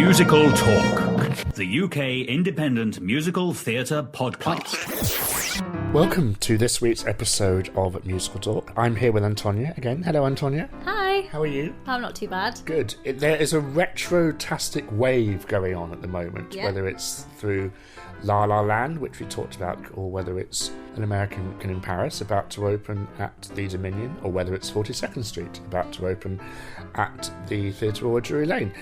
Musical Talk, the UK independent musical theatre podcast. Welcome to this week's episode of Musical Talk. I'm here with Antonia again. Hello, Antonia. Hi. How are you? I'm not too bad. Good. There is a retro-tastic wave going on at the moment, whether it's through La La Land, which we talked about, or whether it's An American in Paris about to open at the Dominion, or whether it's 42nd Street about to open at the Theatre Royal Drury Lane.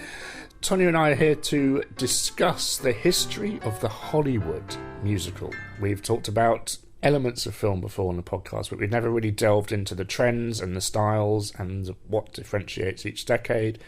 Tonya and I are here to discuss the history of the Hollywood musical. We've talked about elements of film before on the podcast, but we've never really delved into the trends and the styles and what differentiates each decade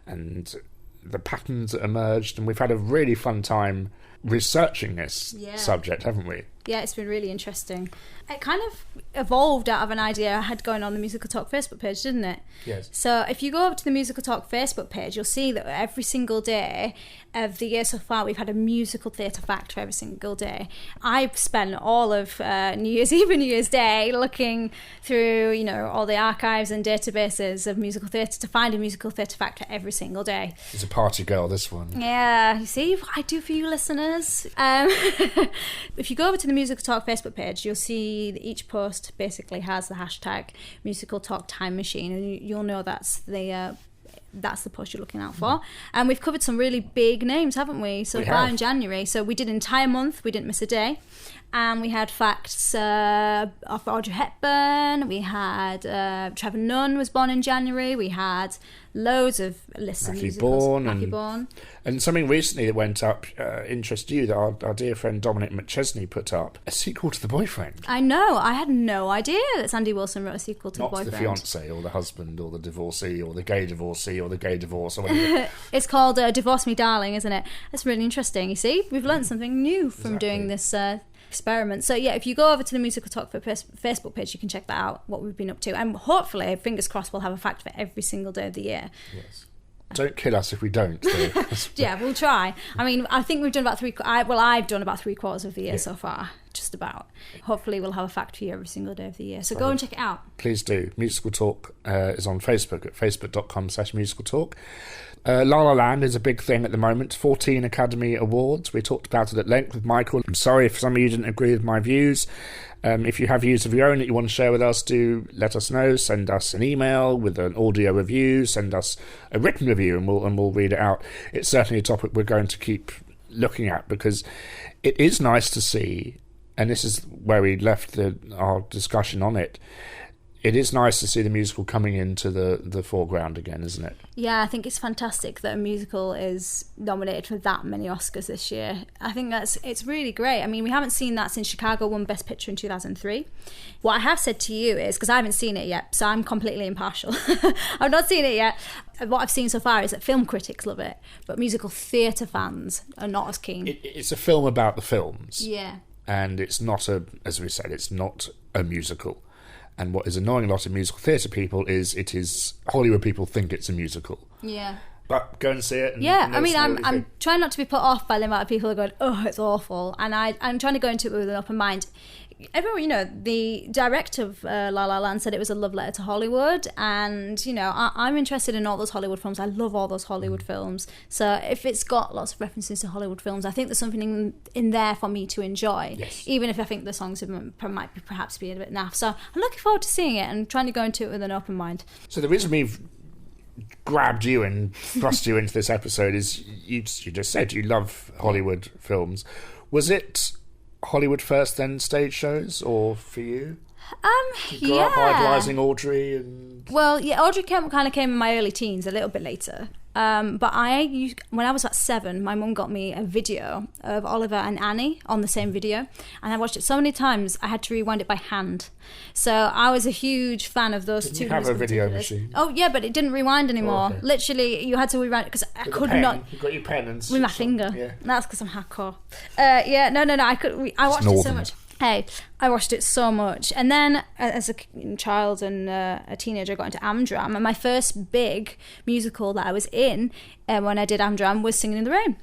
and the patterns that emerged. And we've had a really fun time researching this subject, haven't we? Yeah, it's been really interesting. It kind of evolved out of an idea I had going on the Musical Talk Facebook page, didn't it? Yes. So if you go over to the Musical Talk Facebook page, you'll see that every single day of the year so far, we've had a musical theatre fact for every single day. I've spent all of New Year's Eve and New Year's Day looking through, you know, all the archives and databases of musical theatre to find a musical theatre fact for every single day. It's a party girl, this one. Yeah, you see what I do for you listeners. If you go over to the Musical Talk Facebook page, you'll see that each post basically has the hashtag Musical Talk Time Machine, and you'll know that's the post you're looking out for. And we've covered some really big names, haven't we, so far in January. So we did an entire month, we didn't miss a day. And we had facts of Audrey Hepburn, we had Trevor Nunn was born in January, we had loads of lists of musicals. Matthew Bourne. And something recently that went up, interested you, that our dear friend Dominic McChesney put up, a sequel to The Boyfriend. I know, I had no idea that Sandy Wilson wrote a sequel to The Boyfriend. Not the fiancé, or the husband, or the divorcee, or the gay divorcee, or the gay divorce, or whatever. It's called Divorce Me Darling, isn't it? That's really interesting, you see? We've learned something new from doing this experiment. So yeah, if you go over to the Musical Talk Facebook page, you can check that out, what we've been up to, and hopefully, fingers crossed, we'll have a fact for every single day of the year. Yes. Don't kill us if we don't. Yeah, we'll try. I mean, I think we've done about I've done about 3/4 of the year so far, just about. Hopefully we'll have a fact for you every single day of the year, so go and check it out. Please do. Musical Talk is on Facebook at facebook.com/musicaltalk. La La Land is a big thing at the moment. 14 Academy Awards. We talked about it at length with Michael. I'm sorry if some of you didn't agree with my views. If you have views of your own that you want to share with us, do let us know. Send us an email with an audio review. Send us a written review, and we'll read it out. It's certainly a topic we're going to keep looking at, because it is nice to see, and this is where we left our discussion on it. It is nice to see the musical coming into the foreground again, isn't it? Yeah, I think it's fantastic that a musical is nominated for that many Oscars this year. I think it's really great. I mean, we haven't seen that since Chicago won Best Picture in 2003. What I have said to you is, because I haven't seen it yet, so I'm completely impartial. I've not seen it yet. What I've seen so far is that film critics love it, but musical theatre fans are not as keen. It's a film about the films. Yeah. And it's not as we said, it's not a musical. And what is annoying a lot of musical theatre people is Hollywood people think it's a musical. Yeah. But go and see it. I mean, I'm trying not to be put off by the amount of people who are going, oh, it's awful. And I'm trying to go into it with an open mind. Everyone, you know, the director of La La Land said it was a love letter to Hollywood, and you know, I'm interested in all those Hollywood films. I love all those Hollywood films. So if it's got lots of references to Hollywood films, I think there's something in there for me to enjoy. Yes. Even if I think the songs might be perhaps be a bit naff. So I'm looking forward to seeing it and trying to go into it with an open mind. So the reason we've grabbed you and thrust you into this episode is you just said you love Hollywood films. Was it Hollywood first, then stage shows, or for you? Did you grow up idolising Audrey? Audrey kind of came in my early teens, a little bit later. But when I was at 7, my mum got me a video of Oliver and Annie on the same video, and I watched it so many times I had to rewind it by hand. So I was a huge fan of those two. You have a video machine? Oh yeah, but it didn't rewind anymore. Okay. Literally, you had to rewind it because I could not. You got your pen and with my finger. Yeah. That's because I'm hardcore. I watched it so much. Hey, I watched it so much. And then as a child and a teenager, I got into Amdram. And my first big musical that I was in when I did Amdram was Singing in the Rain.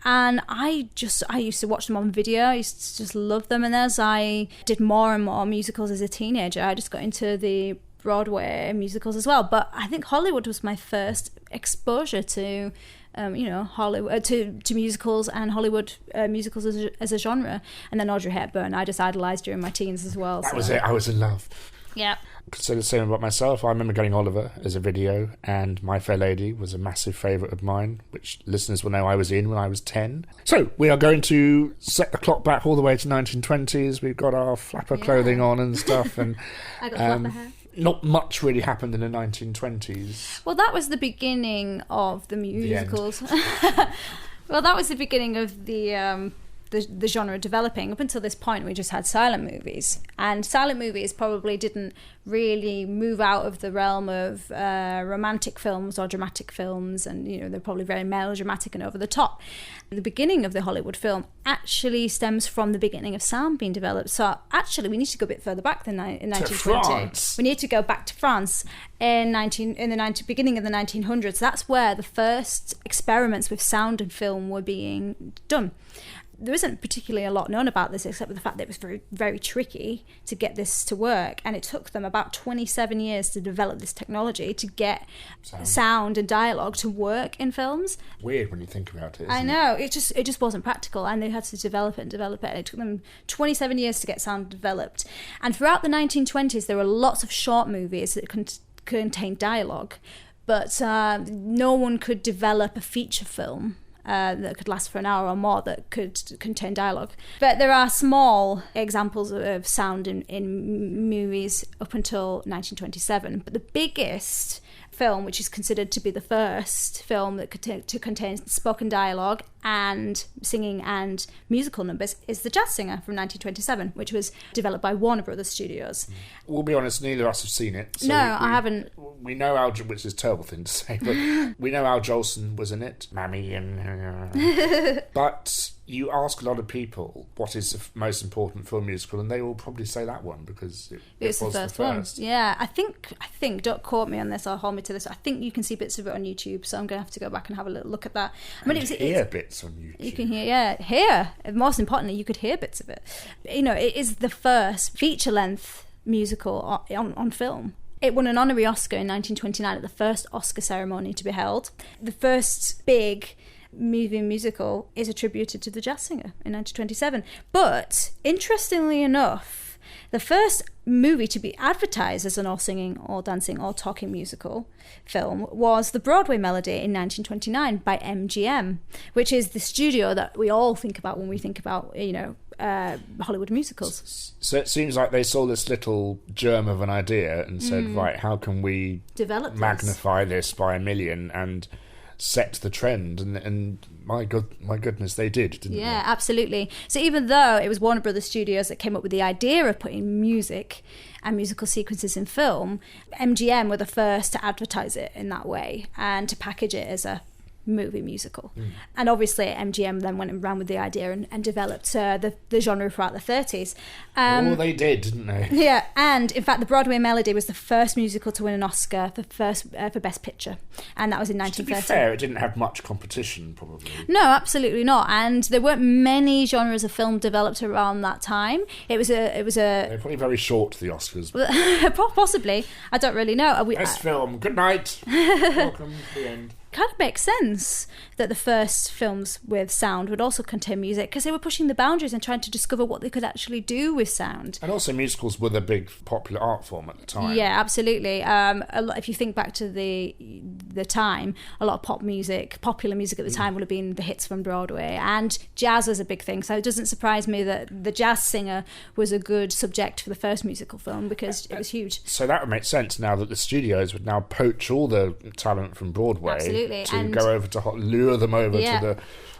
And I used to watch them on video. I used to just love them. And as I did more and more musicals as a teenager, I just got into the Broadway musicals as well. But I think Hollywood was my first exposure to Hollywood to musicals and Hollywood musicals as a genre. And then Audrey Hepburn, I just idolised during my teens as well. That was it. I was in love. Yeah. So the same about myself. I remember getting Oliver as a video, and My Fair Lady was a massive favourite of mine, which listeners will know I was in when I was 10. So we are going to set the clock back all the way to 1920s. We've got our flapper clothing on and stuff, and I got flapper hair. Not much really happened in the 1920s. Well, that was the beginning of the musicals. Well, that was the beginning of the genre developing. Up until this point, we just had silent movies, and silent movies probably didn't really move out of the realm of romantic films or dramatic films, and they're probably very melodramatic and over the top. The beginning of the Hollywood film actually stems from the beginning of sound being developed. So actually, we need to go a bit further back than in 1920. France. We need to go back to France in the beginning of the 1900s. That's where the first experiments with sound and film were being done. There isn't particularly a lot known about this, except for the fact that it was very, very tricky to get this to work, and it took them about 27 years to develop this technology to get sound and dialogue to work in films. Weird when you think about it. I know, it just wasn't practical, and they had to develop it, and it took them 27 years to get sound developed. And throughout the 1920s, there were lots of short movies that contained dialogue, but no one could develop a feature film that could last for an hour or more that could contain dialogue. But there are small examples of sound in movies up until 1927. But the biggest film, which is considered to be the first film that could contain spoken dialogue and singing and musical numbers, is The Jazz Singer from 1927, which was developed by Warner Brothers Studios. We'll be honest, neither of us have seen it. So I haven't. We know Al, which is a terrible thing to say, but we know Al Jolson was in it. Mammy and... But you ask a lot of people what is the most important film musical, and they will probably say that one because it was the first one. Yeah, I think, don't quote me on this or hold me to this, I think you can see bits of it on YouTube, so I'm going to have to go back and have a little look at that. Hear bits on YouTube. You can hear. Most importantly, you could hear bits of it. It is the first feature-length musical on film. It won an honorary Oscar in 1929 at the first Oscar ceremony to be held. The first big movie musical is attributed to The Jazz Singer in 1927. But, interestingly enough, the first movie to be advertised as an all-singing, all-dancing, all-talking musical film was The Broadway Melody in 1929 by MGM, which is the studio that we all think about when we think about, Hollywood musicals. So it seems like they saw this little germ of an idea and said, right, how can we magnify this by 1,000,000 and set the trend, and my goodness, they did, didn't they? Yeah, absolutely. So even though it was Warner Brothers Studios that came up with the idea of putting music and musical sequences in film, MGM were the first to advertise it in that way and to package it as a movie musical. And obviously MGM then went and ran with the idea and developed the genre throughout the 30s. They did, didn't they? Yeah, and in fact the Broadway Melody was the first musical to win an Oscar for Best Picture, and that was in 1930. To be fair, it didn't have much competition probably. No, absolutely not, and there weren't many genres of film developed around that time. It was a They're probably very short, the Oscars. Possibly, I don't really know. Best film, good night. Welcome to the end. Kind of makes sense that the first films with sound would also contain music, because they were pushing the boundaries and trying to discover what they could actually do with sound. And also musicals were the big popular art form at the time. Yeah, absolutely. If you think back to the time, a lot of popular music at the time would have been the hits from Broadway, and jazz was a big thing. So it doesn't surprise me that The Jazz Singer was a good subject for the first musical film, because it was huge. So that would make sense now that the studios would now poach all the talent from Broadway. Absolutely. To go over to lure them over to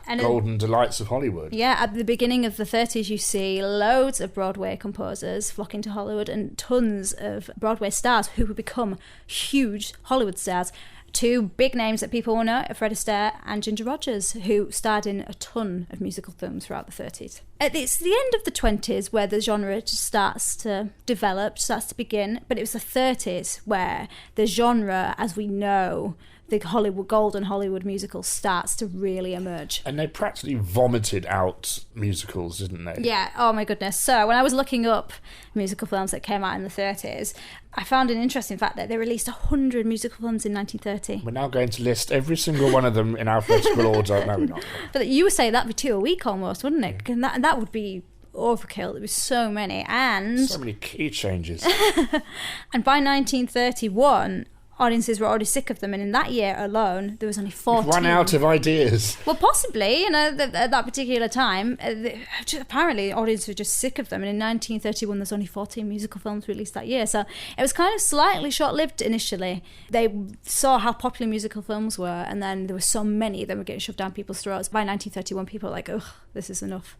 the golden delights of Hollywood. Yeah, at the beginning of the 30s, you see loads of Broadway composers flocking to Hollywood, and tons of Broadway stars who would become huge Hollywood stars. Two big names that people will know are Fred Astaire and Ginger Rogers, who starred in a ton of musical films throughout the 30s. It's the end of the 20s where the genre starts to develop, starts to begin, but it was the 30s where the genre, as we know the golden Hollywood musical starts to really emerge. And they practically vomited out musicals, didn't they? Yeah, oh my goodness. So when I was looking up musical films that came out in the 30s, I found an interesting fact that they released 100 musical films in 1930. We're now going to list every single one of them in alphabetical order. No, we're not. But you would say that'd be 2 a week almost, wouldn't it? And that would be overkill. There was so many. And so many key changes. And by 1931... audiences were already sick of them, and in that year alone, there was only 14. We've run out of ideas. Well, possibly, at that particular time, apparently audiences were just sick of them, and in 1931, there's only 14 musical films released that year, so it was kind of slightly short-lived initially. They saw how popular musical films were, and then there were so many that were getting shoved down people's throats. By 1931, people were like, ugh, this is enough.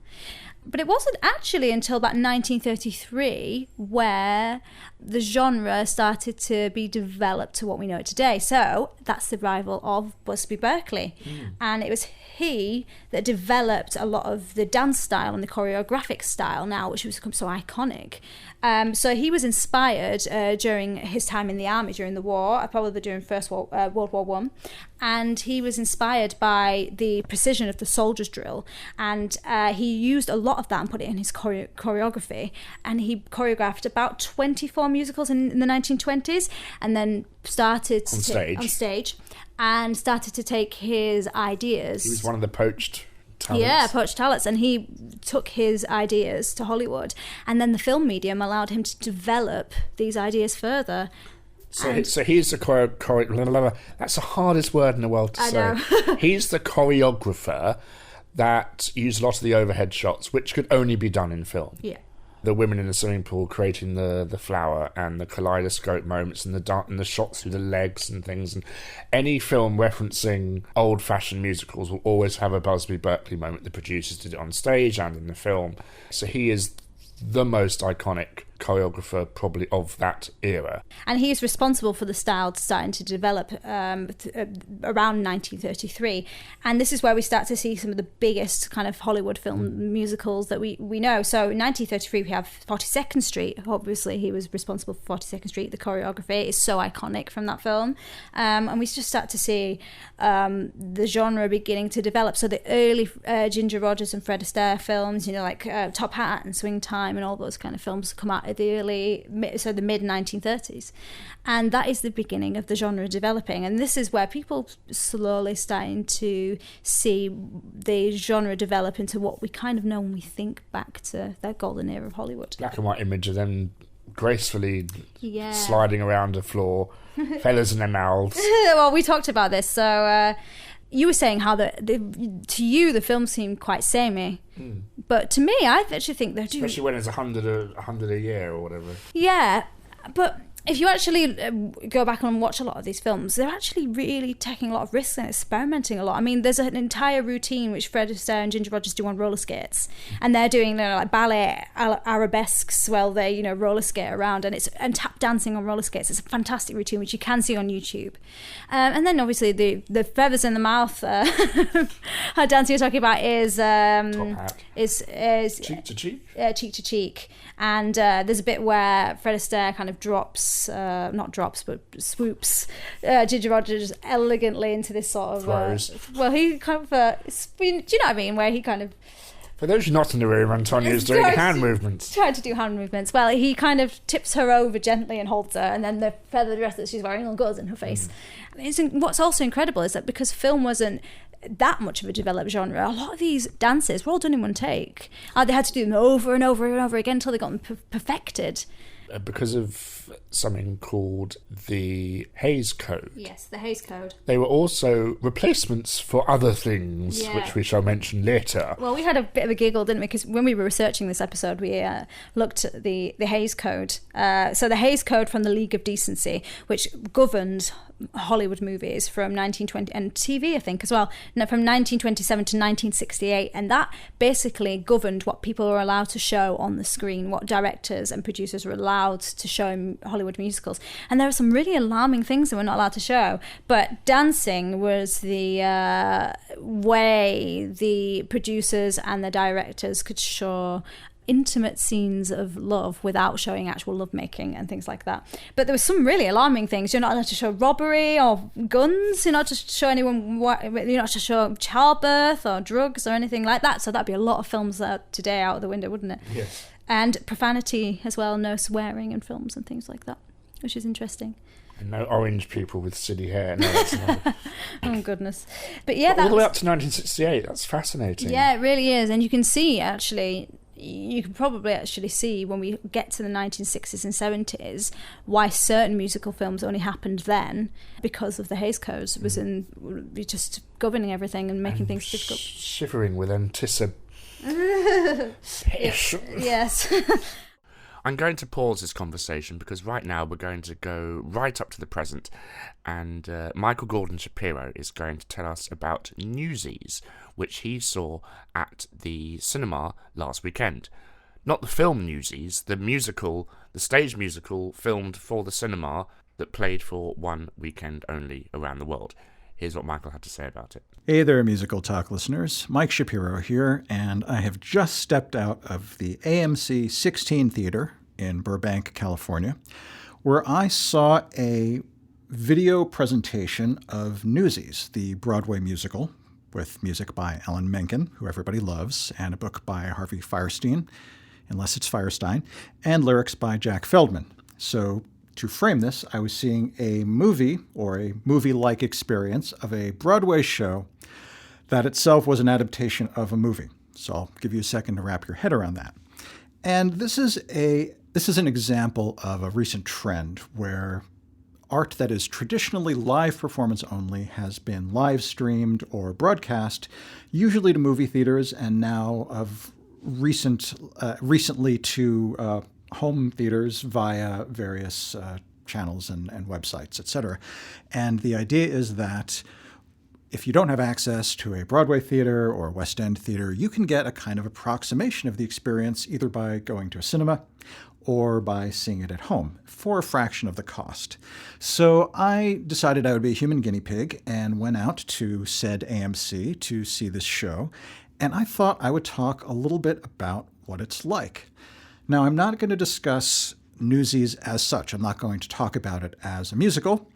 But it wasn't actually until about 1933 where the genre started to be developed to what we know it today. So that's the arrival of Busby Berkeley. And it was he that developed a lot of the dance style and the choreographic style now, which has become so iconic. So he was inspired during his time in the army during the war, probably during World War One, and he was inspired by the precision of the soldier's drill, and he used a lot of that and put it in his choreography, and he choreographed about 24 musicals in the 1920s, and then started on stage and started to take his ideas. He was one of the poached talents. Yeah, poached talents, and he took his ideas to Hollywood, and then the film medium allowed him to develop these ideas further. So he's the that's the hardest word in the world to say. I know. He's the choreographer that used a lot of the overhead shots, which could only be done in film. Yeah. The women in the swimming pool creating the flower and the kaleidoscope moments and the shots through the legs and things. And any film referencing old-fashioned musicals will always have a Busby Berkeley moment. The producers did it on stage and in the film. So he is the most iconic choreographer probably of that era. And he is responsible for the style starting to develop around 1933. And this is where we start to see some of the biggest kind of Hollywood film musicals that we know. So in 1933 we have 42nd Street. Obviously he was responsible for 42nd Street. The choreography is so iconic from that film. And we just start to see the genre beginning to develop. So the early Ginger Rogers and Fred Astaire films, like Top Hat and Swing Time and all those kind of films come out at the mid 1930s, and that is the beginning of the genre developing. And this is where people slowly starting to see the genre develop into what we kind of know when we think back to that golden era of Hollywood. Black and white image of them gracefully sliding around the floor, feathers in their mouths. Well, we talked about this, so you were saying how to you the film seemed quite samey, but to me I actually think they're doing... Especially when it's 100 a year or whatever. Yeah, but if you actually go back and watch a lot of these films, they're actually really taking a lot of risks and experimenting a lot. I mean, there's an entire routine which Fred Astaire and Ginger Rogers do on roller skates, and they're doing like ballet arabesques while they roller skate around, and tap dancing on roller skates. It's a fantastic routine which you can see on YouTube. And then obviously the feathers in the mouth dancing you're talking about is Top Hat. is cheek to cheek. Cheek to cheek. And there's a bit where Fred Astaire kind of not drops, but swoops Ginger Rogers elegantly into this sort of... throws. Well, he kind of... do you know what I mean? Where he kind of... For those who are not in the room, Antonia's doing hand movements. Trying to do hand movements. Well, he kind of tips her over gently and holds her, and then the feather dress that she's wearing all goes in her face. What's also incredible is that because film wasn't that much of a developed genre, a lot of these dances were all done in one take. They had to do them over and over and over again until they got them perfected. Because of something called the Hays Code. Yes, the Hays Code. They were also replacements for other things, which we shall mention later. Well, we had a bit of a giggle, didn't we? Because when we were researching this episode, we looked at the Hays Code. So the Hays Code from the League of Decency, which governed Hollywood movies from 1920, and TV, I think, as well, from 1927 to 1968. And that basically governed what people were allowed to show on the screen, what directors and producers were allowed to show in Hollywood musicals. And there are some really alarming things that we're not allowed to show. But dancing was the way the producers and the directors could show intimate scenes of love without showing actual lovemaking and things like that. But there were some really alarming things. You're not allowed to show robbery or guns. You're not to show anyone. You're not to show childbirth or drugs or anything like that. So that'd be a lot of films that are today out of the window, wouldn't it? Yes. And profanity as well. No swearing in films and things like that, which is interesting. And no orange people with silly hair. No, that's not. Oh, goodness. But yeah, all the way up to 1968. That's fascinating. Yeah, it really is. And you can see, actually, you can probably actually see when we get to the 1960s and 70s why certain musical films only happened then, because of the Hays Codes was in just governing everything and making things difficult. Shivering with anticipation. Yes. I'm going to pause this conversation because right now we're going to go right up to the present, and Michael Gordon Shapiro is going to tell us about Newsies, which he saw at the cinema last weekend. Not the film Newsies, the musical, the stage musical filmed for the cinema that played for one weekend only around the world. Here's what Michael had to say about it. Hey there, Musical Talk listeners. Mike Shapiro here, and I have just stepped out of the AMC 16 Theater in Burbank, California, where I saw a video presentation of Newsies, the Broadway musical, with music by Alan Menken, who everybody loves, and a book by Harvey Fierstein, unless it's Firestein, and lyrics by Jack Feldman. So to frame this, I was seeing a movie, or a movie-like experience, of a Broadway show that itself was an adaptation of a movie. So I'll give you a second to wrap your head around that. And this is an example of a recent trend where art that is traditionally live performance only has been live streamed or broadcast, usually to movie theaters, and now of recently to home theaters via various channels and websites, etc. And the idea is that if you don't have access to a Broadway theater or West End theater, you can get a kind of approximation of the experience either by going to a cinema or by seeing it at home for a fraction of the cost. So I decided I would be a human guinea pig and went out to said AMC to see this show. And I thought I would talk a little bit about what it's like. Now, I'm not going to discuss Newsies as such. I'm not going to talk about it as a musical.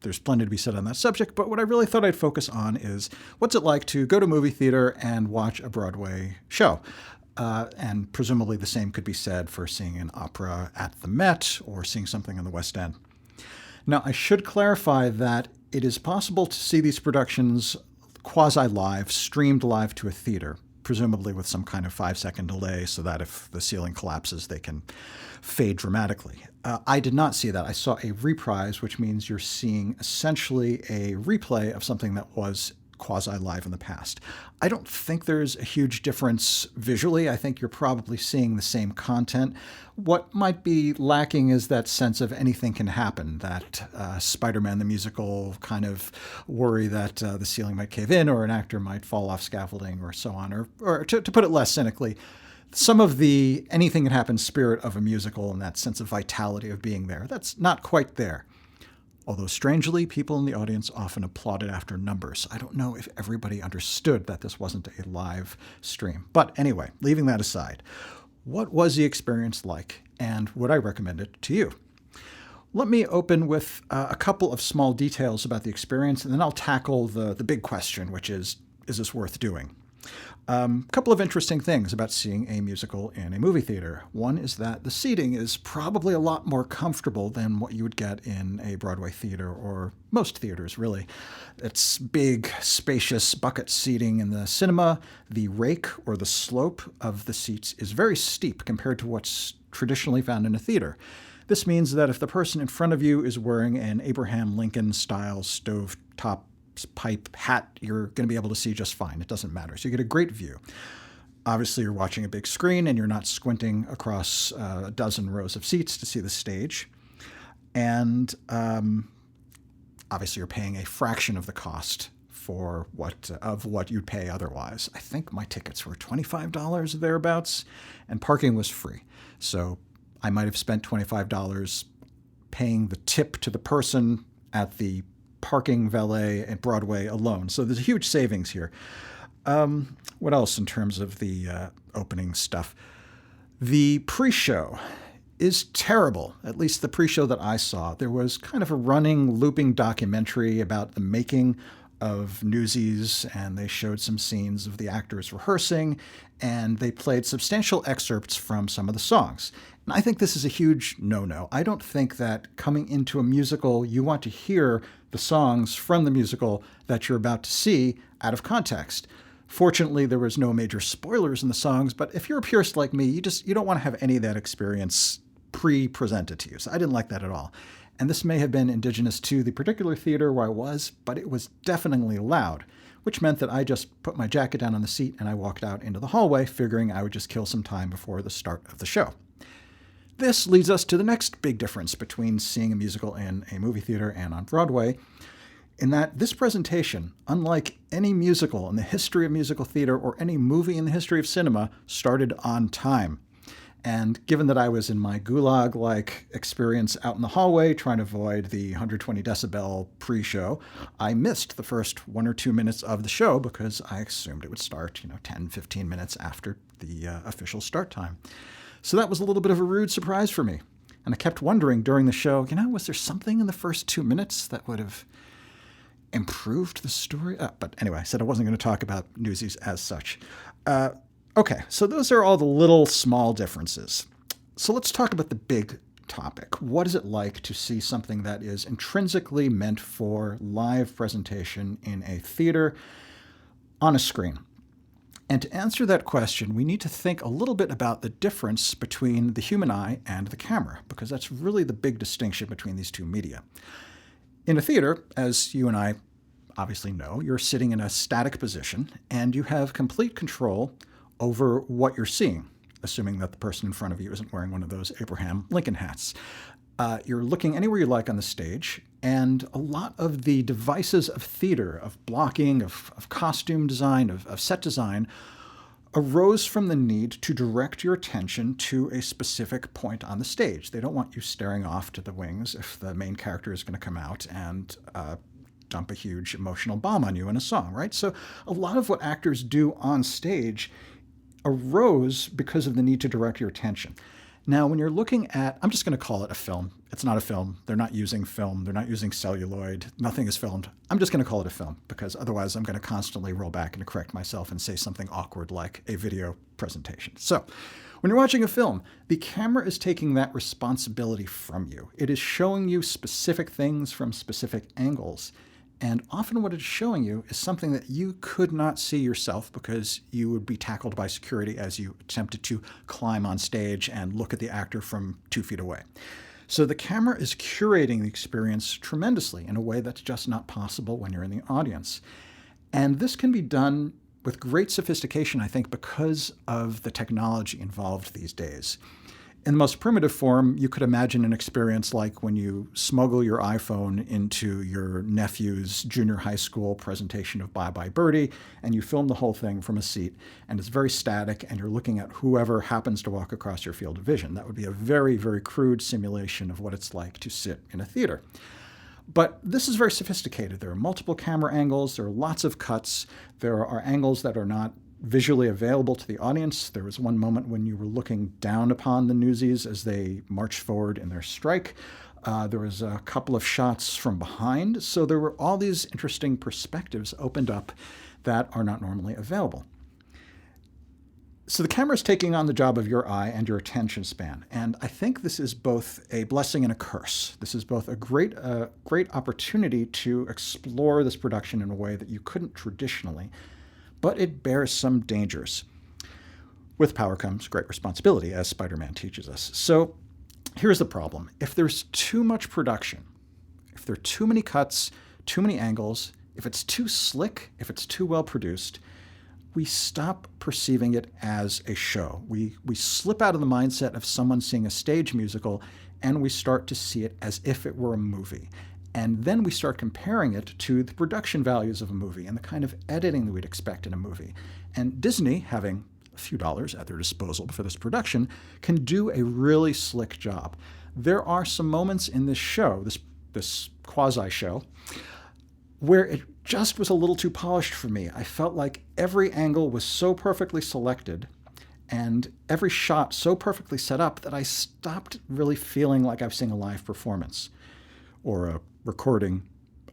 There's plenty to be said on that subject, but what I really thought I'd focus on is what's it like to go to a movie theater and watch a Broadway show. And presumably the same could be said for seeing an opera at the Met or seeing something in the West End. Now, I should clarify that it is possible to see these productions quasi-live, streamed live to a theater, presumably with some kind of 5-second delay so that if the ceiling collapses, they can fade dramatically. I did not see that. I saw a reprise, which means you're seeing essentially a replay of something that was quasi-live in the past. I don't think there's a huge difference visually. I think you're probably seeing the same content. What might be lacking is that sense of anything can happen, that Spider-Man the musical kind of worry that the ceiling might cave in or an actor might fall off scaffolding or so on. Or to put it less cynically, some of the anything can happen spirit of a musical and that sense of vitality of being there, that's not quite there. Although strangely, people in the audience often applauded after numbers. I don't know if everybody understood that this wasn't a live stream. But anyway, leaving that aside, what was the experience like, and would I recommend it to you? Let me open with a couple of small details about the experience, and then I'll tackle the big question, which is this worth doing? A couple of interesting things about seeing a musical in a movie theater. One is that the seating is probably a lot more comfortable than what you would get in a Broadway theater or most theaters, really. It's big, spacious bucket seating in the cinema. The rake or the slope of the seats is very steep compared to what's traditionally found in a theater. This means that if the person in front of you is wearing an Abraham Lincoln-style stovetop pipe hat, you're going to be able to see just fine. It doesn't matter. So you get a great view. Obviously, you're watching a big screen and you're not squinting across a dozen rows of seats to see the stage. And obviously, you're paying a fraction of the cost for what you'd pay otherwise. I think my tickets were $25 thereabouts, and parking was free. So I might have spent $25 paying the tip to the person at the parking valet at Broadway alone. So there's a huge savings here. What else in terms of the opening stuff? The pre-show is terrible, at least the pre-show that I saw. There was kind of a running, looping documentary about the making of Newsies, and they showed some scenes of the actors rehearsing, and they played substantial excerpts from some of the songs. And I think this is a huge no-no. I don't think that coming into a musical, you want to hear the songs from the musical that you're about to see out of context. Fortunately, there was no major spoilers in the songs, but if you're a purist like me, you don't want to have any of that experience pre-presented to you. So I didn't like that at all. And this may have been indigenous to the particular theater where I was, but it was definitely loud, which meant that I just put my jacket down on the seat and I walked out into the hallway, figuring I would just kill some time before the start of the show. This leads us to the next big difference between seeing a musical in a movie theater and on Broadway, in that this presentation, unlike any musical in the history of musical theater or any movie in the history of cinema, started on time. And given that I was in my gulag-like experience out in the hallway trying to avoid the 120 decibel pre-show, I missed the first 1 or 2 minutes of the show because I assumed it would start, 10, 15 minutes after the official start time. So that was a little bit of a rude surprise for me. And I kept wondering during the show, was there something in the first 2 minutes that would have improved the story? But anyway, I said I wasn't going to talk about Newsies as such. Okay, so those are all the little small differences. So let's talk about the big topic. What is it like to see something that is intrinsically meant for live presentation in a theater on a screen? And to answer that question, we need to think a little bit about the difference between the human eye and the camera, because that's really the big distinction between these two media. In a theater, as you and I obviously know, you're sitting in a static position and you have complete control over what you're seeing, assuming that the person in front of you isn't wearing one of those Abraham Lincoln hats. You're looking anywhere you like on the stage, and a lot of the devices of theater, of blocking, of costume design, of set design, arose from the need to direct your attention to a specific point on the stage. They don't want you staring off to the wings if the main character is going to come out and dump a huge emotional bomb on you in a song, right? So a lot of what actors do on stage arose because of the need to direct your attention. Now, when you're looking at, I'm just going to call it a film. It's not a film. They're not using film. They're not using celluloid. Nothing is filmed. I'm just going to call it a film because otherwise I'm going to constantly roll back and correct myself and say something awkward like a video presentation. So when you're watching a film, the camera is taking that responsibility from you. It is showing you specific things from specific angles. And often what it's showing you is something that you could not see yourself because you would be tackled by security as you attempted to climb on stage and look at the actor from 2 feet away. So the camera is curating the experience tremendously in a way that's just not possible when you're in the audience. And this can be done with great sophistication, I think, because of the technology involved these days. In the most primitive form, you could imagine an experience like when you smuggle your iPhone into your nephew's junior high school presentation of Bye Bye Birdie, and you film the whole thing from a seat, and it's very static, and you're looking at whoever happens to walk across your field of vision. That would be a very, very crude simulation of what it's like to sit in a theater. But this is very sophisticated. There are multiple camera angles, there are lots of cuts, there are angles that are not visually available to the audience. There was one moment when you were looking down upon the Newsies as they marched forward in their strike. There was a couple of shots from behind. So there were all these interesting perspectives opened up that are not normally available. So the camera is taking on the job of your eye and your attention span. And I think this is both a blessing and a curse. This is both a great opportunity to explore this production in a way that you couldn't traditionally, but it bears some dangers. With power comes great responsibility, as Spider-Man teaches us. So here's the problem. If there's too much production, if there are too many cuts, too many angles, if it's too slick, if it's too well produced, we stop perceiving it as a show. We slip out of the mindset of someone seeing a stage musical, and we start to see it as if it were a movie. And then we start comparing it to the production values of a movie and the kind of editing that we'd expect in a movie. And Disney, having a few dollars at their disposal for this production, can do a really slick job. There are some moments in this show, this quasi-show, where it just was a little too polished for me. I felt like every angle was so perfectly selected, and every shot so perfectly set up that I stopped really feeling like I was seeing a live performance or a recording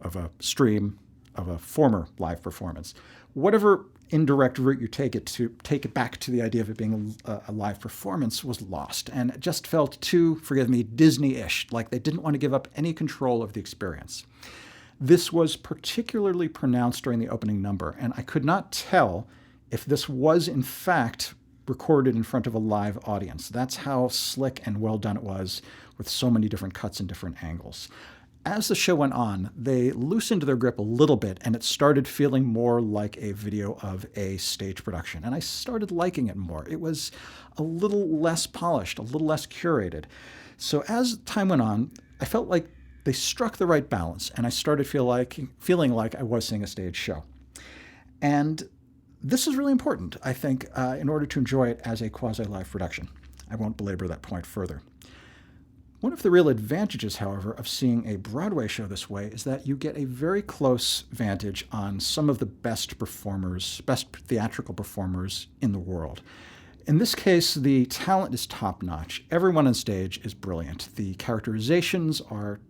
of a stream of a former live performance. Whatever indirect route you take it back to the idea of it being a live performance was lost, and it just felt too, forgive me, Disney-ish, like they didn't want to give up any control of the experience. This was particularly pronounced during the opening number, and I could not tell if this was in fact recorded in front of a live audience. That's how slick and well done it was, with so many different cuts and different angles. As the show went on, they loosened their grip a little bit, and it started feeling more like a video of a stage production. And I started liking it more. It was a little less polished, a little less curated. So as time went on, I felt like they struck the right balance, and I started feeling like I was seeing a stage show. And this is really important, I think, in order to enjoy it as a quasi-live production. I won't belabor that point further. One of the real advantages, however, of seeing a Broadway show this way is that you get a very close vantage on some of the best theatrical performers in the world. In this case, the talent is top-notch. Everyone on stage is brilliant. The characterizations are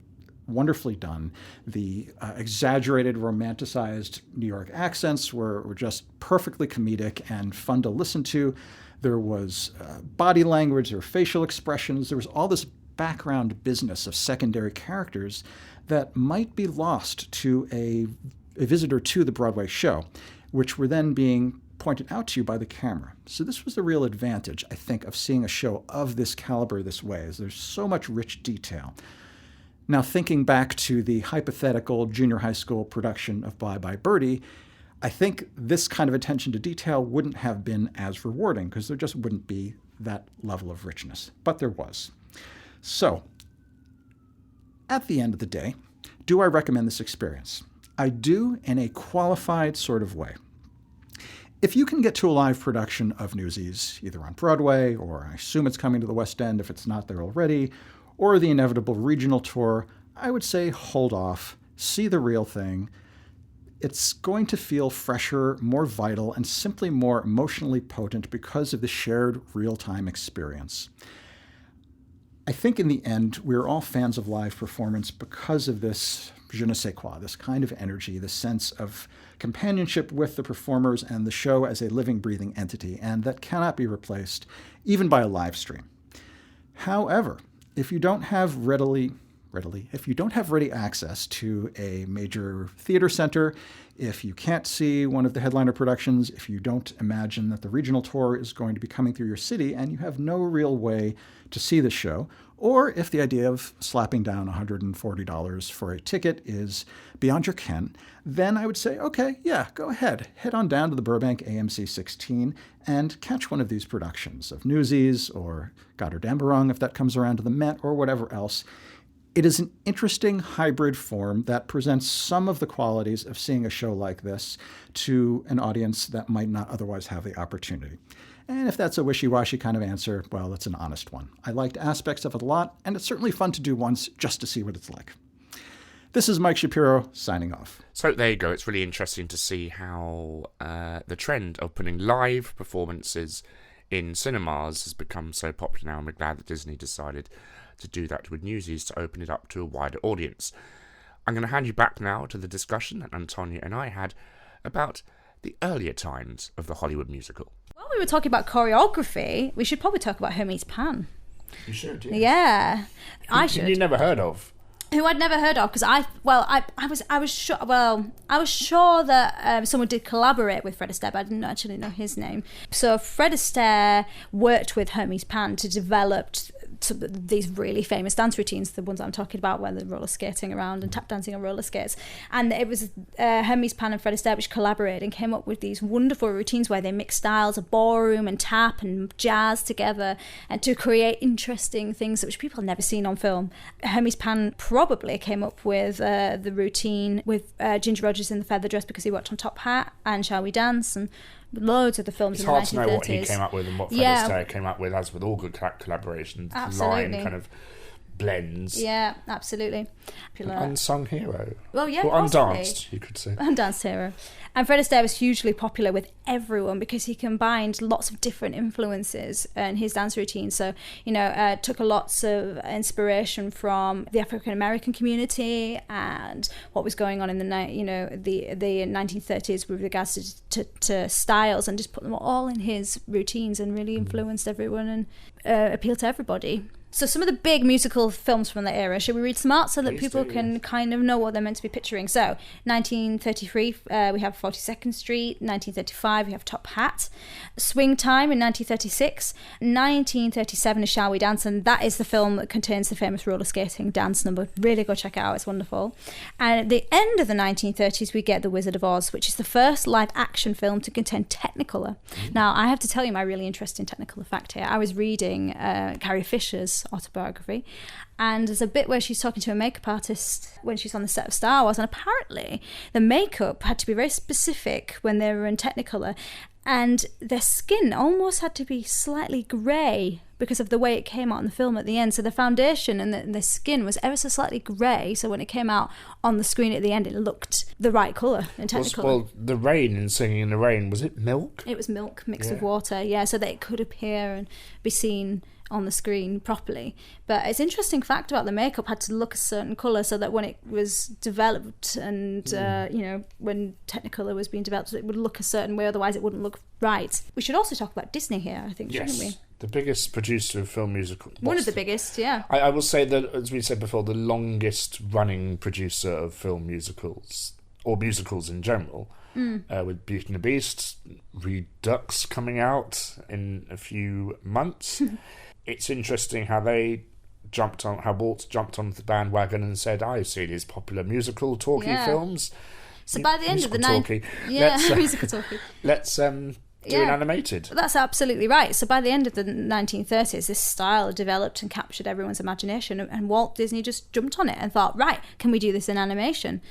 wonderfully done. The exaggerated, romanticized New York accents were just perfectly comedic and fun to listen to. There was body language, there were facial expressions, there was all this background business of secondary characters that might be lost to a visitor to the Broadway show, which were then being pointed out to you by the camera. So this was the real advantage, I think, of seeing a show of this caliber this way, is there's so much rich detail. Now, thinking back to the hypothetical junior high school production of Bye Bye Birdie, I think this kind of attention to detail wouldn't have been as rewarding because there just wouldn't be that level of richness. But there was. So, at the end of the day, do I recommend this experience? I do in a qualified sort of way. If you can get to a live production of Newsies, either on Broadway, or I assume it's coming to the West End if it's not there already, or the inevitable regional tour, I would say hold off, see the real thing. It's going to feel fresher, more vital, and simply more emotionally potent because of the shared real-time experience. I think in the end, we're all fans of live performance because of this je ne sais quoi, this kind of energy, this sense of companionship with the performers and the show as a living, breathing entity, and that cannot be replaced even by a live stream. However, if you don't have ready access to a major theater center, if you can't see one of the headliner productions, if you don't imagine that the regional tour is going to be coming through your city and you have no real way to see the show, or if the idea of slapping down $140 for a ticket is beyond your ken, then I would say, okay, yeah, go ahead. Head on down to the Burbank AMC 16 and catch one of these productions of Newsies or Goddard Amberong if that comes around to the Met or whatever else. It is an interesting hybrid form that presents some of the qualities of seeing a show like this to an audience that might not otherwise have the opportunity. And if that's a wishy-washy kind of answer, well, it's an honest one. I liked aspects of it a lot, and it's certainly fun to do once just to see what it's like. This is Mike Shapiro, signing off. So there you go. It's really interesting to see how the trend of putting live performances in cinemas has become so popular now, and we're glad that Disney decided to do that with Newsies to open it up to a wider audience. I'm going to hand you back now to the discussion that Antonia and I had about the earlier times of the Hollywood musical. While we were talking about choreography, we should probably talk about Hermes Pan. You should, yeah. Yeah, I should. You never heard of? Who I'd never heard of, because I was sure that someone did collaborate with Fred Astaire, but I didn't actually know his name. So Fred Astaire worked with Hermes Pan to develop these really famous dance routines, the ones I'm talking about, where they're roller skating around and tap dancing on roller skates. And it was Hermes Pan and Fred Astaire which collaborated and came up with these wonderful routines where they mix styles of ballroom and tap and jazz together and to create interesting things which people have never seen on film. Hermes Pan probably came up with the routine with Ginger Rogers in the feather dress because he worked on Top Hat and Shall We Dance and loads of the films in the 1930s. It's hard to know what he came up with and what Fred Astaire came up with, as with all good collaborations. Absolutely. The line kind of blends. Yeah, absolutely. An unsung hero. Well, yeah, or possibly. undanced, you could say. Undanced hero. And Fred Astaire was hugely popular with everyone because he combined lots of different influences in his dance routine. So, took a lots of inspiration from the African American community and what was going on in the 1930s with regards to styles, and just put them all in his routines and really influenced everyone and appealed to everybody. So some of the big musical films from that era, should we read some out so that people can kind of know what they're meant to be picturing? So 1933, we have 42nd Street. 1935, we have Top Hat. Swing Time in 1936. 1937 is Shall We Dance? And that is the film that contains the famous roller skating dance number. Really go check it out, it's wonderful. And at the end of the 1930s, we get The Wizard of Oz, which is the first live action film to contain Technicolor. Now, I have to tell you my really interesting Technicolor fact here. I was reading Carrie Fisher's autobiography, and there's a bit where she's talking to a makeup artist when she's on the set of Star Wars, and apparently the makeup had to be very specific when they were in Technicolor, and their skin almost had to be slightly grey because of the way it came out in the film at the end. So the foundation and the skin was ever so slightly grey, so when it came out on the screen at the end, it looked the right colour in Technicolor. Well, the rain in Singing in the Rain, was it milk? It was milk mixed with water, yeah, so that it could appear and be seen on the screen properly. But it's an interesting fact about the makeup had to look a certain colour so that when it was developed and when Technicolor was being developed, it would look a certain way, otherwise it wouldn't look right. We should also talk about Disney here, I think, shouldn't we? The biggest producer of film musicals. One of the biggest, yeah. I will say that, as we said before, the longest running producer of film musicals, or musicals in general, with Beauty and the Beast, Redux coming out in a few months. It's interesting how Walt jumped on the bandwagon and said, I see these popular musical talkie films. So by the end of the musical talkie. Let's do an animated. That's absolutely right. So by the end of the 1930s, this style developed and captured everyone's imagination, and Walt Disney just jumped on it and thought, right, can we do this in animation?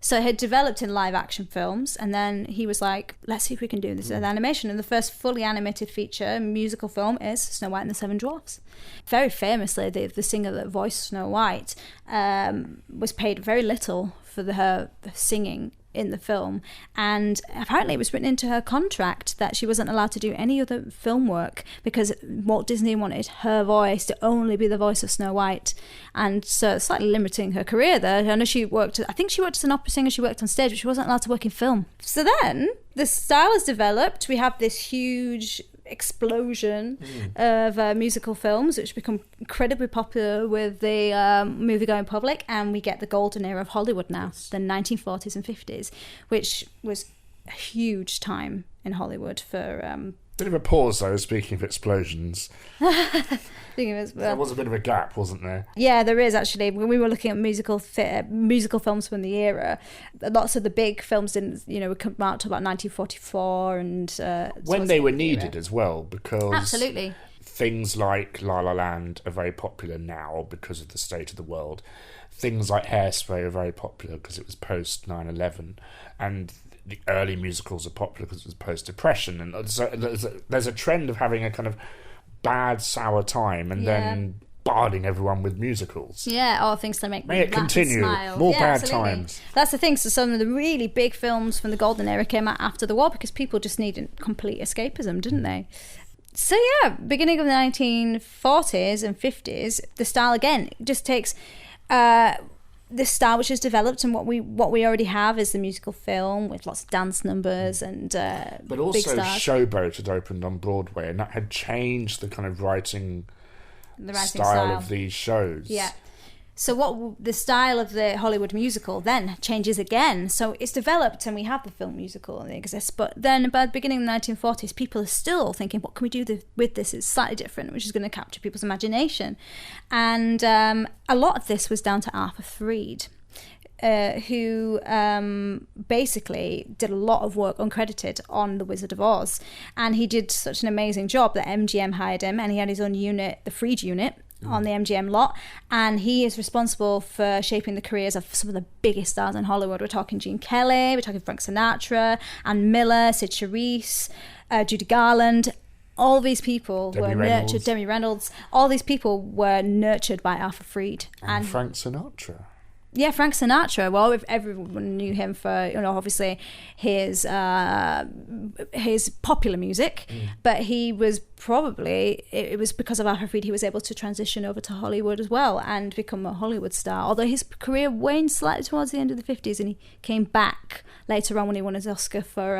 So it had developed in live action films, and then he was like, let's see if we can do this in animation. And the first fully animated feature musical film is Snow White and the Seven Dwarfs. Very famously, the singer that voiced Snow White was paid very little for her singing in the film, and apparently it was written into her contract that she wasn't allowed to do any other film work because Walt Disney wanted her voice to only be the voice of Snow White, and so slightly limiting her career there. I know I think she worked as an opera singer, she worked on stage, but she wasn't allowed to work in film. So then the style has developed. We have this huge explosion of musical films which become incredibly popular with the movie-going public, and we get the golden era of Hollywood now, the 1940s and 50s, which was a huge time in Hollywood for... Bit of a pause though, speaking of explosions. There was a bit of a gap, wasn't there? Yeah, there is actually. When we were looking at musical films from the era, lots of the big films didn't, would come out to about 1944 and... when they were needed as well, because... Absolutely. Things like La La Land are very popular now because of the state of the world. Things like Hairspray are very popular because it was post 9/11, and the early musicals are popular because it was post-Depression, and so there's a trend of having a kind of bad, sour time and then bombarding everyone with musicals. Yeah, all things to make it continue. Smile. More bad absolutely. Times. That's the thing. So some of the really big films from the golden era came out after the war because people just needed complete escapism, didn't they? So yeah, beginning of the 1940s and 50s, the style again just takes... this style which has developed, and what we already have is the musical film with lots of dance numbers and but also big stars. Showboat had opened on Broadway, and that had changed the kind of writing style of these shows. Yeah. So what the style of the Hollywood musical then changes again. So it's developed, and we have the film musical and it exists. But then by the beginning of the 1940s, people are still thinking, what can we do with this? It's slightly different, which is going to capture people's imagination. And a lot of this was down to Arthur Freed, who basically did a lot of work uncredited on The Wizard of Oz. And he did such an amazing job that MGM hired him, and he had his own unit, the Freed unit, on the MGM lot, and he is responsible for shaping the careers of some of the biggest stars in Hollywood. We're talking Gene Kelly, we're talking Frank Sinatra, Ann Miller, Sid Charisse, Judy Garland, all these people Debbie were Reynolds. nurtured. Demi Reynolds. All these people were nurtured by Arthur Freed And Frank Sinatra. Yeah, Frank Sinatra. Well, if everyone knew him for, you know, obviously his popular music, but he was probably, it was because of Arthur Freed he was able to transition over to Hollywood as well and become a Hollywood star. Although his career waned slightly towards the end of the 50s, and he came back later on when he won his Oscar for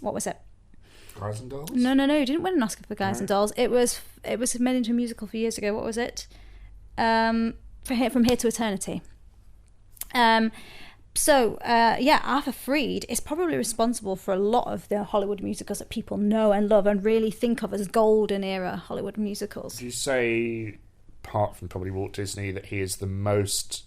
what was it? Guys and Dolls? No, he didn't win an Oscar for Guys and Dolls. It was made into a musical a few years ago. What was it? From Here to Eternity. Arthur Freed is probably responsible for a lot of the Hollywood musicals that people know and love and really think of as golden era Hollywood musicals. Do you say, apart from probably Walt Disney, that he is the most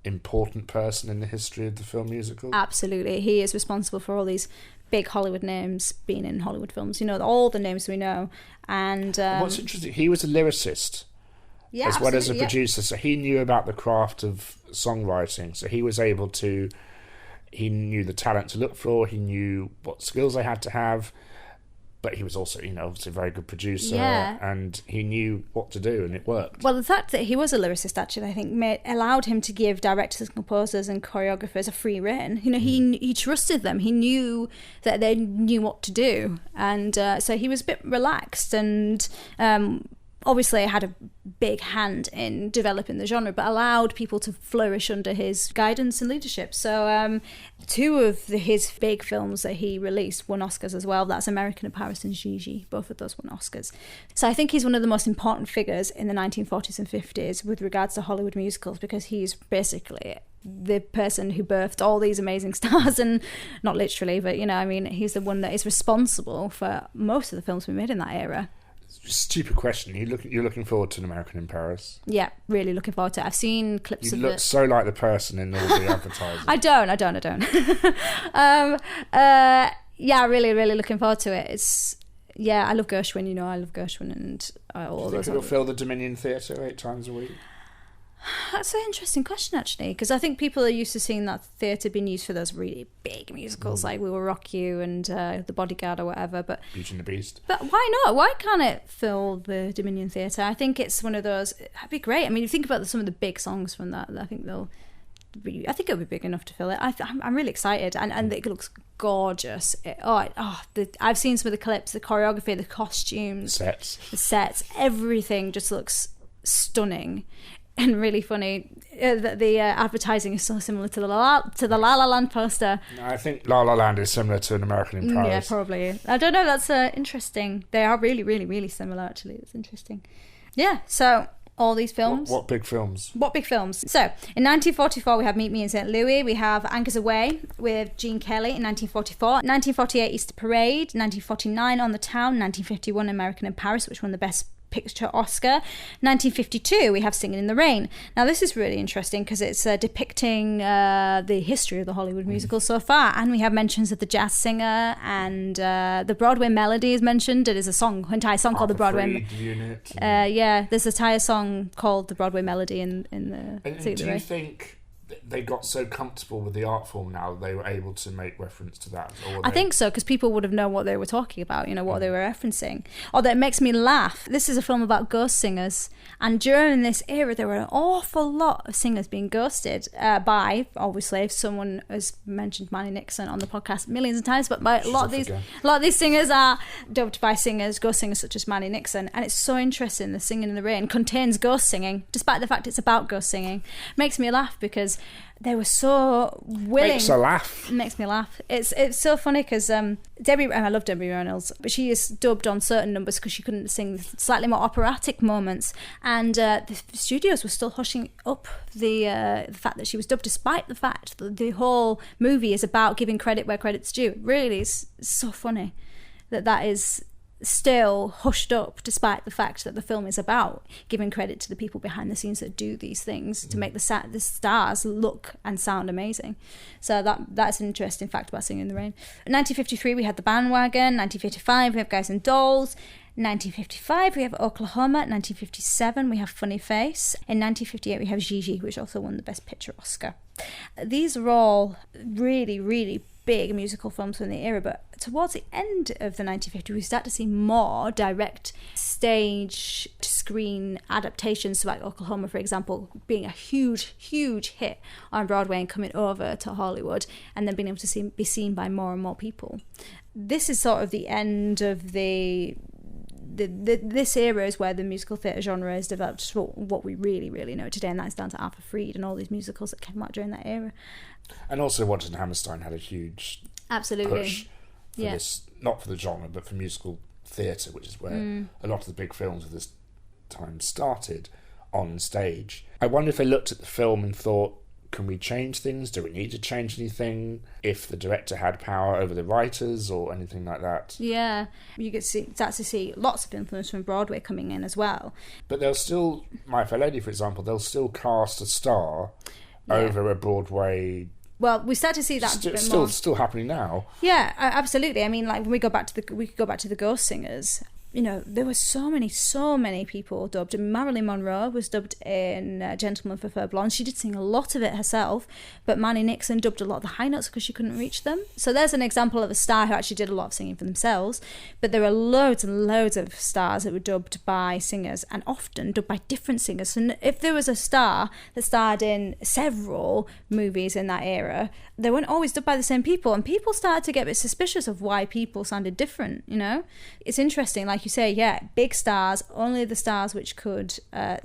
important person in the history of the film musical? Absolutely. He is responsible for all these big Hollywood names being in Hollywood films. You know, all the names we know. And what's interesting, he was a lyricist. Yeah, as well as a absolutely, producer, so he knew about the craft of songwriting, so he was able to, he knew the talent to look for, he knew what skills they had to have, but he was also, you know, obviously a very good producer, and he knew what to do, and it worked. Well, the fact that he was a lyricist, actually, I think allowed him to give directors and composers and choreographers a free rein. You know, he trusted them. He knew that they knew what to do, and so he was a bit relaxed, and obviously had a big hand in developing the genre, but allowed people to flourish under his guidance and leadership. So two of his big films that he released won Oscars as well. That's American in Paris and Gigi. Both of those won Oscars. So I think he's one of the most important figures in the 1940s and 50s with regards to Hollywood musicals, because he's basically the person who birthed all these amazing stars, and not literally, but, you know, I mean, he's the one that is responsible for most of the films we made in that era. Stupid question. You're looking forward to An American in Paris? Yeah, really looking forward to it. I've seen clips of it. You look so like the person in all the advertising. I don't. Really, really looking forward to it. I love Gershwin. You know, I love Gershwin and all Do you those. think it'll fill the Dominion Theatre 8 times a week? That's an interesting question, actually, because I think people are used to seeing that theatre being used for those really big musicals, like We Will Rock You and The Bodyguard or whatever. But Beauty and the Beast. But why not? Why can't it fill the Dominion Theatre? I think it's one of those. That'd be great. I mean, you think about some of the big songs from that. I think it'll be big enough to fill it. I'm really excited, and it looks gorgeous. I've seen some of the clips, the choreography, the costumes, the sets, everything just looks stunning. And really funny that the advertising is so similar to the La La Land poster. I think La La Land is similar to An American in Paris. Yeah, probably. I don't know. That's interesting. They are really, really, really similar. Actually, that's interesting. Yeah. So all these films. What big films? What big films? So in 1944 we have Meet Me in St. Louis. We have Anchors Aweigh with Gene Kelly in 1944. 1948 Easter Parade. 1949 On the Town. 1951 American in Paris, which won the Best Picture Oscar. 1952 we have Singing in the Rain. Now this is really interesting because it's depicting the history of the Hollywood musical so far, and we have mentions of the jazz singer, and the Broadway melody is mentioned. It is an entire song called the Broadway Unit. There's an entire song called the Broadway melody in the and do you think they got so comfortable with the art form now that they were able to make reference to that? I think so, because people would have known what they were talking about, you know, what they were referencing. Although it makes me laugh. This is a film about ghost singers, and during this era there were an awful lot of singers being ghosted by, obviously, someone has mentioned Manny Nixon on the podcast millions of times, but a lot of these singers are dubbed by ghost singers such as Manny Nixon. And it's so interesting. The Singing in the Rain contains ghost singing, despite the fact it's about ghost singing. It makes me laugh because they were so willing. Makes a laugh. It makes me laugh. It's so funny because I love Debbie Reynolds, but she is dubbed on certain numbers because she couldn't sing the slightly more operatic moments, and the studios were still hushing up the fact that she was dubbed, despite the fact that the whole movie is about giving credit where credit's due. Really, it's so funny that is still hushed up, despite the fact that the film is about giving credit to the people behind the scenes that do these things to make the stars look and sound amazing. So that's an interesting fact about Singing in the Rain. 1953 we had The Bandwagon. 1955 we have Guys and Dolls. 1955 we have Oklahoma. 1957 we have Funny Face. In 1958 we have Gigi, which also won the Best Picture Oscar. These are all really, really big musical films from the era, but towards the end of the 1950s we start to see more direct stage to screen adaptations. So like Oklahoma, for example, being a huge hit on Broadway and coming over to Hollywood and then being able to be seen by more and more people. This is sort of the end of this era is where the musical theatre genre is developed to what we really know today, and that's down to Arthur Freed and all these musicals that came out during that era. And also Waddington and Hammerstein had a huge push for this, not for the genre, but for musical theatre, which is where a lot of the big films of this time started on stage. I wonder if they looked at the film and thought, can we change things? Do we need to change anything? If the director had power over the writers or anything like that. Yeah, you could start to see lots of influence from Broadway coming in as well. But they'll still, My Fair Lady, for example, they'll still cast a star over a Broadway. Well, we start to see that a bit more. Still happening now. Yeah, absolutely. I mean, like when we could go back to the Ghost Singers. You know, there were so many people dubbed. Marilyn Monroe was dubbed in Gentlemen Prefer Blondes. She did sing a lot of it herself, but Manny Nixon dubbed a lot of the high notes because she couldn't reach them. So there's an example of a star who actually did a lot of singing for themselves. But there are loads and loads of stars that were dubbed by singers, and often dubbed by different singers. So if there was a star that starred in several movies in that era, they weren't always dubbed by the same people, and people started to get a bit suspicious of why people sounded different, you know? It's interesting, like you say, big stars, only the stars which could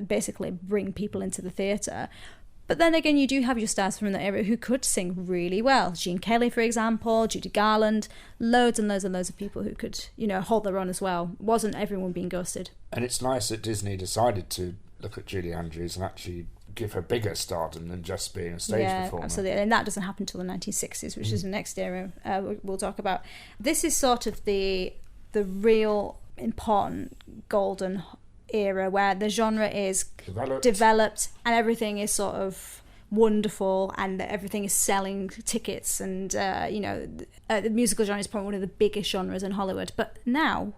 basically bring people into the theatre. But then again, you do have your stars from the era who could sing really well. Gene Kelly, for example, Judy Garland, loads and loads and loads of people who could, you know, hold their own as well. Wasn't everyone being ghosted. And it's nice that Disney decided to look at Julie Andrews and actually give her bigger stardom than just being a stage performer. Absolutely. And that doesn't happen until the 1960s, which is the next era we'll talk about. This is sort of the real important golden era where the genre is developed and everything is sort of wonderful and everything is selling tickets, and the musical genre is probably one of the biggest genres in Hollywood. But now,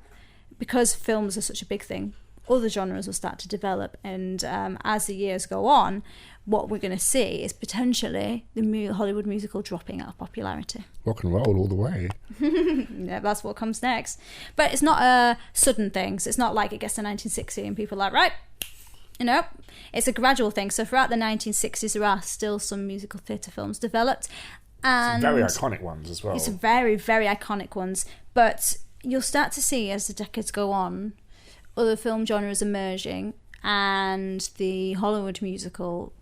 because films are such a big thing, other genres will start to develop, and as the years go on, what we're going to see is potentially the Hollywood musical dropping out of popularity. Rock and roll all the way. Yeah, that's what comes next. But it's not a sudden thing. So it's not like it gets to 1960 and people are like, right, you know, it's a gradual thing. So throughout the 1960s, there are still some musical theatre films developed. And some very iconic ones as well. It's very, very iconic ones. But you'll start to see, as the decades go on, other film genres emerging, and the Hollywood musical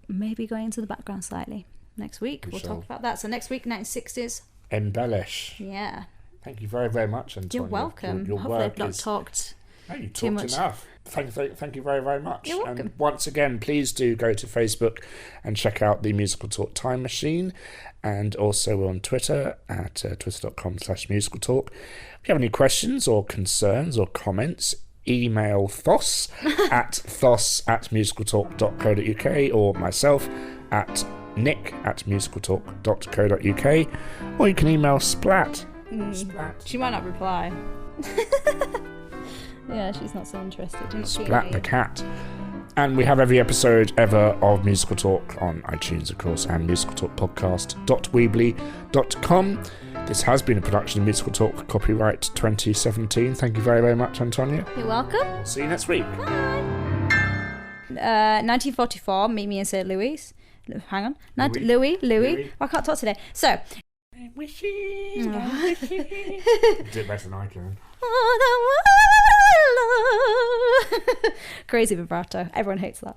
maybe going into the background slightly. Next week we'll talk about that. So next week, 1960s. Embellish. Yeah. Thank you very, very much, Antonia. You're welcome. Your Hopefully work I've not talked No, you too talked much. enough. Thank you very, very much. You're welcome. And once again, please do go to Facebook and check out the Musical Talk Time Machine, and also on Twitter at twitter.com/musicaltalk. If you have any questions or concerns or comments, email Thos at thos@musicaltalk.co.uk, or myself at nick@musicaltalk.co.uk, or you can email Splat. Splat. She might not reply. Yeah, she's not so interested. Splat the cat. And we have every episode ever of Musical Talk on iTunes, of course, and musicaltalkpodcast.weebly.com. This has been a production of Musical Talk, copyright 2017. Thank you very, very much, Antonia. You're welcome. See you next week. Bye. 1944, Meet Me in St. Louis. Hang on. Louis. I can't talk today. So. Wishes. Do it better than I can. Crazy vibrato. Everyone hates that.